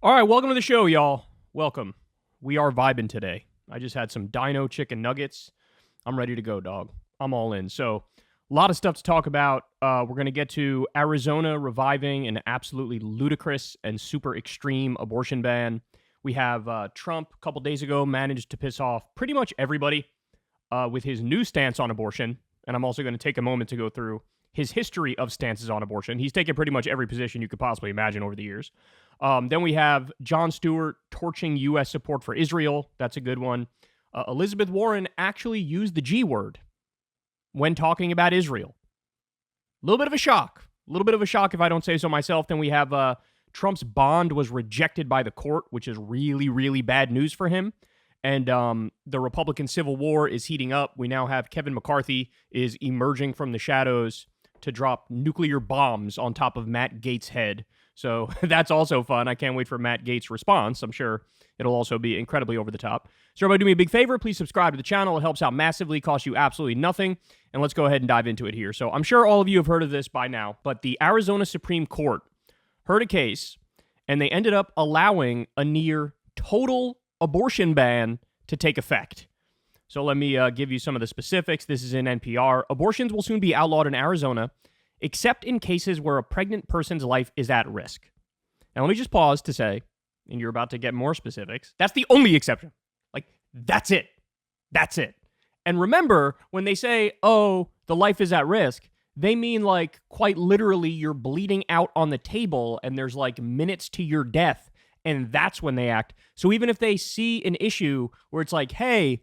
All right, welcome to the show, y'all. Welcome. We are vibing today. I just had some dino chicken nuggets. I'm ready to go, dog. I'm all in. So, a lot of stuff to talk about. We're going to get to Arizona reviving an absolutely ludicrous and super extreme abortion ban. We have Trump, a couple days ago, managed to piss off pretty much everybody with his new stance on abortion. And I'm also going to take a moment to go through his history of stances on abortion. He's taken pretty much every position you could possibly imagine over the years. Then we have Jon Stewart torching U.S. support for Israel. That's a good one. Elizabeth Warren actually used the G word when talking about Israel. A little bit of a shock. A little bit of a shock if I don't say so myself. Then we have Trump's bond was rejected by the court, which is really, really bad news for him. And the Republican Civil War is heating up. We now have Kevin McCarthy is emerging from the shadows to drop nuclear bombs on top of Matt Gaetz' head. So that's also fun. I can't wait for Matt Gaetz' response. I'm sure it'll also be incredibly over the top. So everybody do me a big favor. Please subscribe to the channel. It helps out massively, costs you absolutely nothing. And let's go ahead and dive into it here. So I'm sure all of you have heard of this by now, but the Arizona Supreme Court heard a case, and they ended up allowing a near total abortion ban to take effect. So let me give you some of the specifics. This is in NPR. Abortions will soon be outlawed in Arizona, except in cases where a pregnant person's life is at risk. Now, let me just pause to say, and you're about to get more specifics, that's the only exception. Like, that's it. That's it. And remember, when they say, oh, the life is at risk, they mean like quite literally you're bleeding out on the table and there's like minutes to your death, and that's when they act. So even if they see an issue where it's like, hey,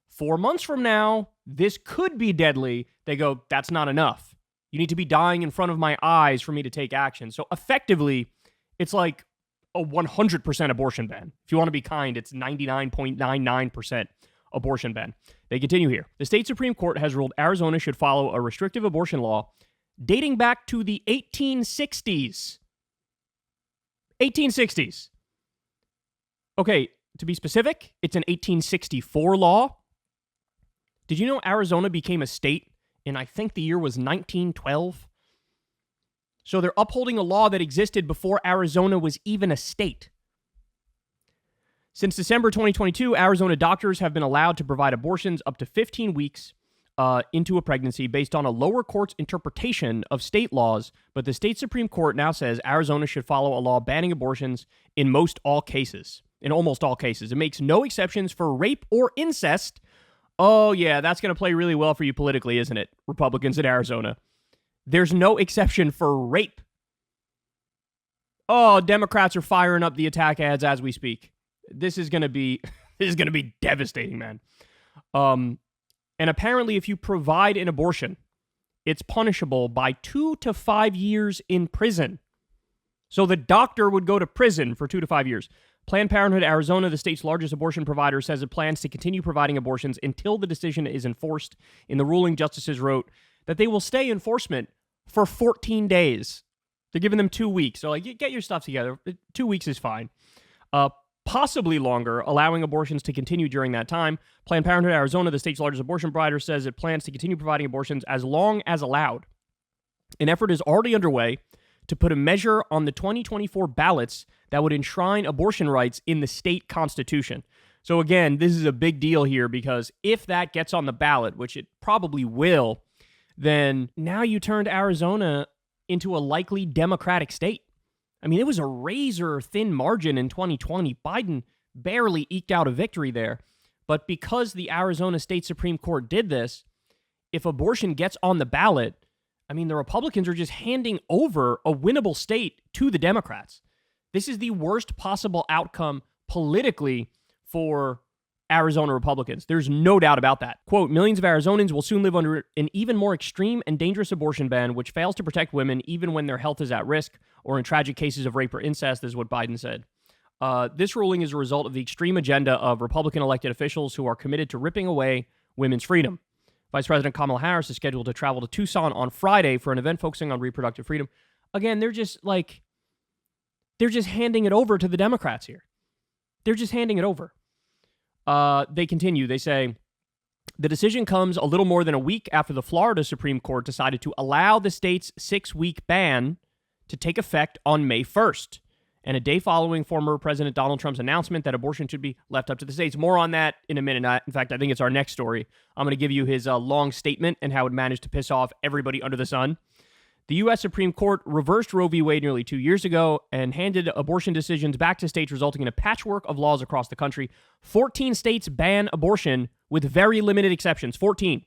4 months from now, this could be deadly, they go, that's not enough. You need to be dying in front of my eyes for me to take action. So effectively, it's like a 100% abortion ban. If you want to be kind, it's 99.99% abortion ban. They continue here. The state Supreme Court has ruled Arizona should follow a restrictive abortion law dating back to the 1860s. 1860s. Okay, to be specific, it's an 1864 law. Did you know Arizona became a state in, I think the year was 1912? So they're upholding a law that existed before Arizona was even a state. Since December 2022, Arizona doctors have been allowed to provide abortions up to 15 weeks into a pregnancy based on a lower court's interpretation of state laws, but the state Supreme Court now says Arizona should follow a law banning abortions in almost all cases. It makes no exceptions for rape or incest. Oh, yeah, that's going to play really well for you politically, isn't it, Republicans in Arizona? There's no exception for rape. Oh, Democrats are firing up the attack ads as we speak. This is going to be devastating, man. And apparently, if you provide an abortion, it's punishable by 2 to 5 years in prison. So the doctor would go to prison for 2 to 5 years. Planned Parenthood Arizona, the state's largest abortion provider, says it plans to continue providing abortions until the decision is enforced. In the ruling, justices wrote that they will stay enforcement for 14 days. They're giving them 2 weeks. So, like, get your stuff together. 2 weeks is fine. Possibly longer, allowing abortions to continue during that time. Planned Parenthood Arizona, the state's largest abortion provider, says it plans to continue providing abortions as long as allowed. An effort is already underway to put a measure on the 2024 ballots that would enshrine abortion rights in the state constitution. So again, this is a big deal here because if that gets on the ballot, which it probably will, then now you turned Arizona into a likely Democratic state. I mean, it was a razor-thin margin in 2020. Biden barely eked out a victory there. But because the Arizona State Supreme Court did this, if abortion gets on the ballot, I mean, the Republicans are just handing over a winnable state to the Democrats. This is the worst possible outcome politically for Arizona Republicans. There's no doubt about that. Quote, millions of Arizonans will soon live under an even more extreme and dangerous abortion ban, which fails to protect women even when their health is at risk or in tragic cases of rape or incest, is what Biden said. This ruling is a result of the extreme agenda of Republican elected officials who are committed to ripping away women's freedom. Vice President Kamala Harris is scheduled to travel to Tucson on Friday for an event focusing on reproductive freedom. Again, they're just handing it over to the Democrats here. They're just handing it over. They continue. They say, the decision comes a little more than a week after the Florida Supreme Court decided to allow the state's 6-week ban to take effect on May 1st. and a day following former President Donald Trump's announcement that abortion should be left up to the states. More on that in a minute. In fact, I think it's our next story. I'm going to give you his long statement and how it managed to piss off everybody under the sun. The U.S. Supreme Court reversed Roe v. Wade nearly 2 years ago and handed abortion decisions back to states, resulting in a patchwork of laws across the country. 14 states ban abortion with very limited exceptions. 14.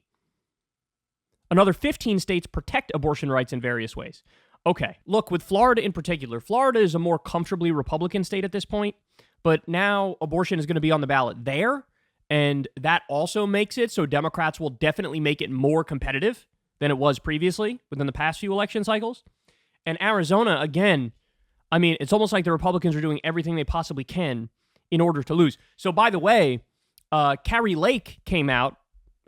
Another 15 states protect abortion rights in various ways. Okay, look, with Florida in particular, Florida is a more comfortably Republican state at this point, but now abortion is going to be on the ballot there, and that also makes it so Democrats will definitely make it more competitive than it was previously within the past few election cycles. And Arizona, again, I mean, it's almost like the Republicans are doing everything they possibly can in order to lose. So, by the way, Carrie Lake came out,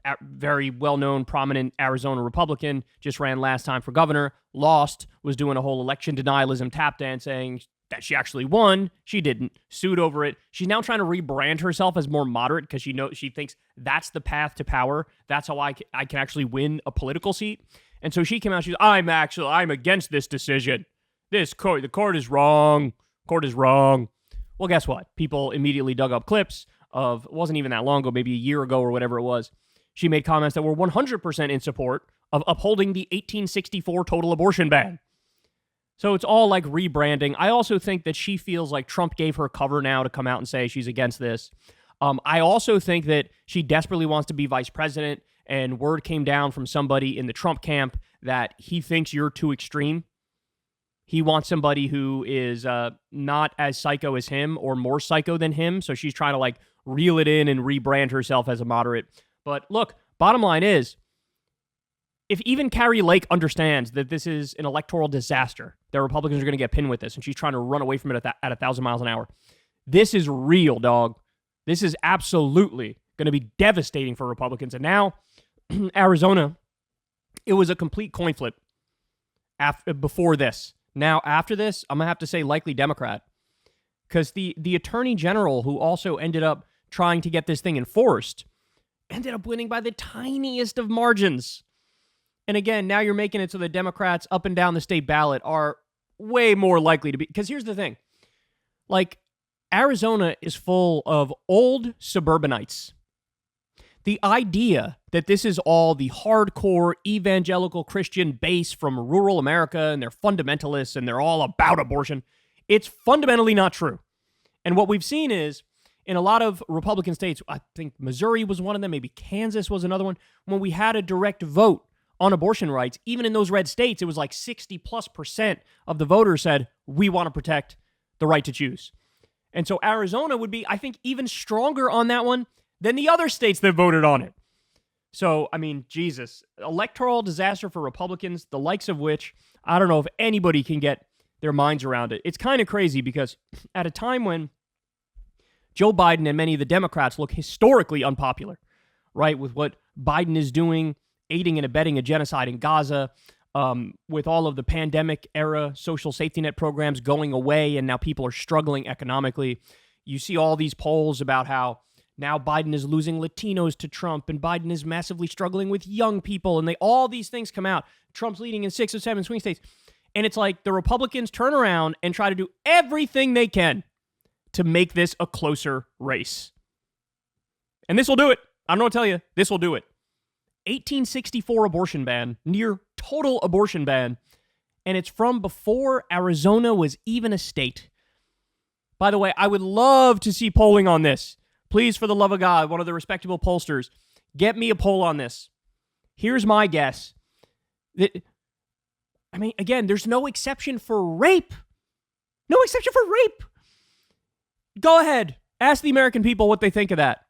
a very well-known, prominent Arizona Republican, just ran last time for governor, lost, was doing a whole election denialism tap dance saying that she actually won. She didn't. Sued over it. She's now trying to rebrand herself as more moderate because she thinks that's the path to power. That's how I can actually win a political seat. And so she came out. She's, I'm against this decision. The court is wrong. Court is wrong. Well, guess what? People immediately dug up clips of, it wasn't even that long ago, maybe a year ago or whatever it was. She made comments that were 100% in support of upholding the 1864 total abortion ban. So it's all like rebranding. I also think that she feels like Trump gave her cover now to come out and say she's against this. I also think that she desperately wants to be vice president, and word came down from somebody in the Trump camp that he thinks you're too extreme. He wants somebody who is not as psycho as him or more psycho than him. So she's trying to like reel it in and rebrand herself as a moderate. But look, bottom line is, if even Carrie Lake understands that this is an electoral disaster, that Republicans are going to get pinned with this, and she's trying to run away from it at 1,000 miles an hour, this is real, dog. This is absolutely going to be devastating for Republicans. And now, Arizona, it was a complete coin flip before this. Now, after this, I'm going to have to say likely Democrat, because the attorney general, who also ended up trying to get this thing enforced, ended up winning by the tiniest of margins. And again, now you're making it so the Democrats up and down the state ballot are way more likely to be. Because here's the thing. Like, Arizona is full of old suburbanites. The idea that this is all the hardcore evangelical Christian base from rural America and they're fundamentalists and they're all about abortion, it's fundamentally not true. And what we've seen is, in a lot of Republican states, I think Missouri was one of them, maybe Kansas was another one, when we had a direct vote on abortion rights, even in those red states, it was like 60+% of the voters said, we want to protect the right to choose. And so Arizona would be, I think, even stronger on that one than the other states that voted on it. So, I mean, Jesus, electoral disaster for Republicans, the likes of which, I don't know if anybody can get their minds around it. It's kind of crazy because at a time when Joe Biden and many of the Democrats look historically unpopular, right? With what Biden is doing, aiding and abetting a genocide in Gaza, with all of the pandemic era social safety net programs going away, and now people are struggling economically. You see all these polls about how now Biden is losing Latinos to Trump, and Biden is massively struggling with young people, and all these things come out. Trump's leading in 6 or 7 swing states. And it's like the Republicans turn around and try to do everything they can to make this a closer race. And this will do it. I don't know what to tell you. This will do it. 1864 abortion ban, near total abortion ban, and it's from before Arizona was even a state. By the way, I would love to see polling on this. Please, for the love of God, one of the respectable pollsters, get me a poll on this. Here's my guess. I mean, again, there's no exception for rape. No exception for rape. Go ahead. Ask the American people what they think of that.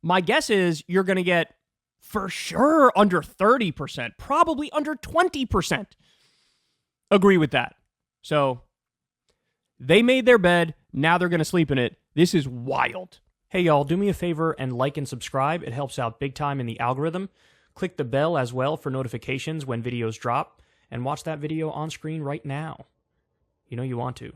My guess is you're going to get, for sure, under 30%, probably under 20% agree with that. So they made their bed. Now they're going to sleep in it. This is wild. Hey, y'all, do me a favor and like and subscribe. It helps out big time in the algorithm. Click the bell as well for notifications when videos drop. And watch that video on screen right now. You know you want to.